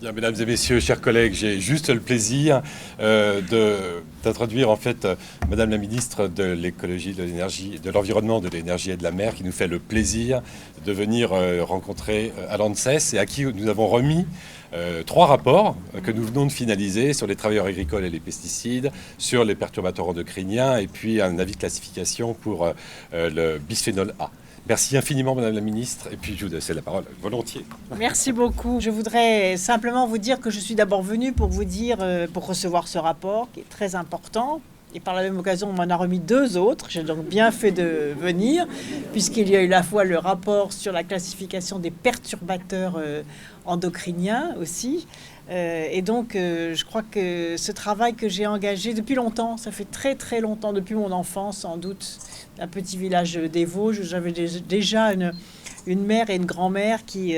Bien, mesdames et messieurs, chers collègues, j'ai juste le plaisir d'introduire en fait Madame la ministre de l'écologie, de l'énergie, de l'environnement, de l'énergie et de la mer, qui nous fait le plaisir de venir rencontrer à l'ANSES et à qui nous avons remis 3 rapports que nous venons de finaliser sur les travailleurs agricoles et les pesticides, sur les perturbateurs endocriniens et puis un avis de classification pour le bisphénol A. Merci infiniment, Madame la Ministre, et puis je vous laisse la parole volontiers. Merci beaucoup. Je voudrais simplement vous dire que je suis d'abord venue pour vous dire, pour recevoir ce rapport qui est très important. Et par la même occasion, on m'en a remis 2 autres. J'ai donc bien fait de venir, puisqu'il y a eu à la fois le rapport sur la classification des perturbateurs endocriniens aussi. Et donc, je crois que ce travail que j'ai engagé depuis longtemps, ça fait très très longtemps, depuis mon enfance sans doute, un petit village des Vosges, j'avais déjà une mère et une grand-mère qui,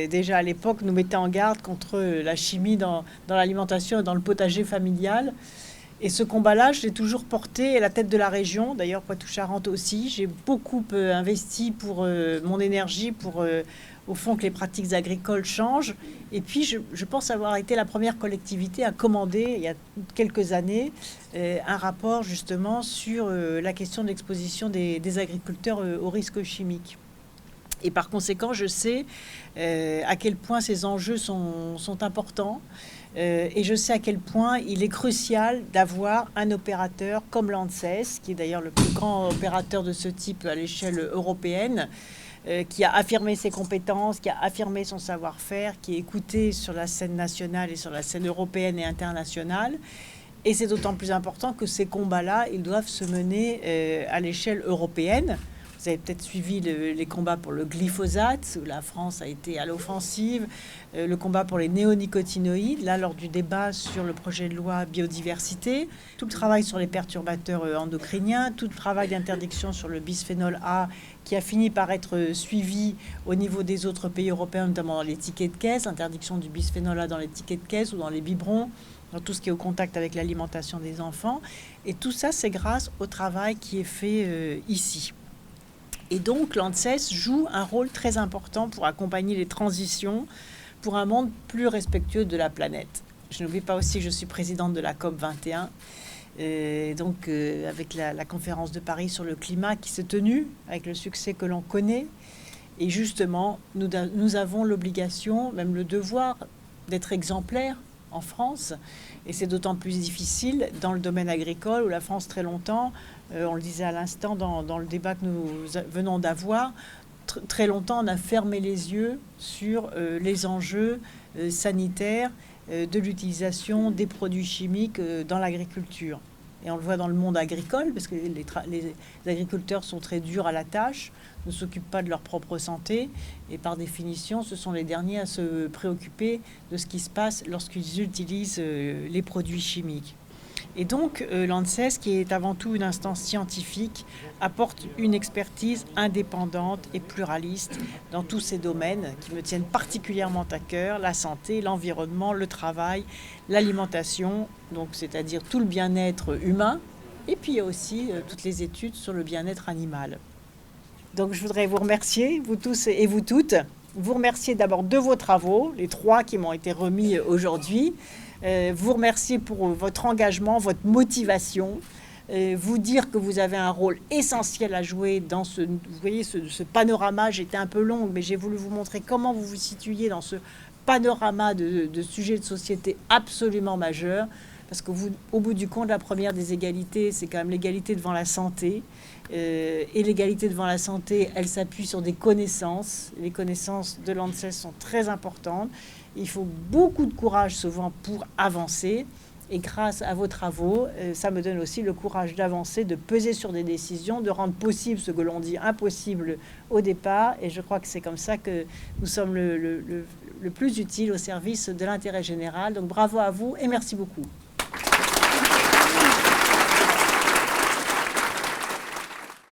déjà à l'époque, nous mettaient en garde contre la chimie dans l'alimentation et dans le potager familial. Et ce combat-là, je l'ai toujours porté à la tête de la région, d'ailleurs Poitou-Charentes aussi. J'ai beaucoup investi pour mon énergie, pour au fond que les pratiques agricoles changent. Et puis je pense avoir été la première collectivité à commander, il y a quelques années, un rapport justement sur la question de l'exposition des agriculteurs aux risques chimiques. Et par conséquent, je sais à quel point ces enjeux sont importants. Et je sais à quel point il est crucial d'avoir un opérateur comme l'ANSES, qui est d'ailleurs le plus grand opérateur de ce type à l'échelle européenne, qui a affirmé ses compétences, qui a affirmé son savoir-faire, qui est écouté sur la scène nationale et sur la scène européenne et internationale. Et c'est d'autant plus important que ces combats-là, ils doivent se mener à l'échelle européenne. Vous avez peut-être suivi les combats pour le glyphosate, où la France a été à l'offensive, le combat pour les néonicotinoïdes, là, lors du débat sur le projet de loi biodiversité, tout le travail sur les perturbateurs endocriniens, tout le travail d'interdiction sur le bisphénol A, qui a fini par être suivi au niveau des autres pays européens, notamment dans les tickets de caisse, interdiction du bisphénol A dans les tickets de caisse ou dans les biberons, dans tout ce qui est au contact avec l'alimentation des enfants. Et tout ça, c'est grâce au travail qui est fait ici. Et donc, l'ANSES joue un rôle très important pour accompagner les transitions pour un monde plus respectueux de la planète. Je n'oublie pas aussi que je suis présidente de la COP 21, et donc avec la conférence de Paris sur le climat qui s'est tenue, avec le succès que l'on connaît. Et justement, nous avons l'obligation, même le devoir, d'être exemplaires en France. Et c'est d'autant plus difficile dans le domaine agricole où la France, très longtemps, on le disait à l'instant dans le débat que nous venons d'avoir, très longtemps, on a fermé les yeux sur les enjeux sanitaires de l'utilisation des produits chimiques dans l'agriculture. Et on le voit dans le monde agricole, parce que les agriculteurs sont très durs à la tâche, ne s'occupent pas de leur propre santé, et par définition, ce sont les derniers à se préoccuper de ce qui se passe lorsqu'ils utilisent les produits chimiques. Et donc, l'ANSES, qui est avant tout une instance scientifique, apporte une expertise indépendante et pluraliste dans tous ces domaines qui me tiennent particulièrement à cœur, la santé, l'environnement, le travail, l'alimentation, donc c'est-à-dire tout le bien-être humain, et puis il y a aussi toutes les études sur le bien-être animal. Donc je voudrais vous remercier, vous tous et vous toutes, vous remercier d'abord de vos travaux, les 3 qui m'ont été remis aujourd'hui, vous remercier pour votre engagement, votre motivation, vous dire que vous avez un rôle essentiel à jouer dans ce, vous voyez, ce panorama. J'étais un peu longue, mais j'ai voulu vous montrer comment vous vous situiez dans ce panorama de sujets de société absolument majeurs, parce qu'au bout du compte, la première des égalités, c'est quand même l'égalité devant la santé. Et l'égalité devant la santé, elle s'appuie sur des connaissances. Les connaissances de l'ANSES sont très importantes. Il faut beaucoup de courage souvent pour avancer. Et grâce à vos travaux, ça me donne aussi le courage d'avancer, de peser sur des décisions, de rendre possible ce que l'on dit impossible au départ. Et je crois que c'est comme ça que nous sommes le plus utile au service de l'intérêt général. Donc bravo à vous et merci beaucoup.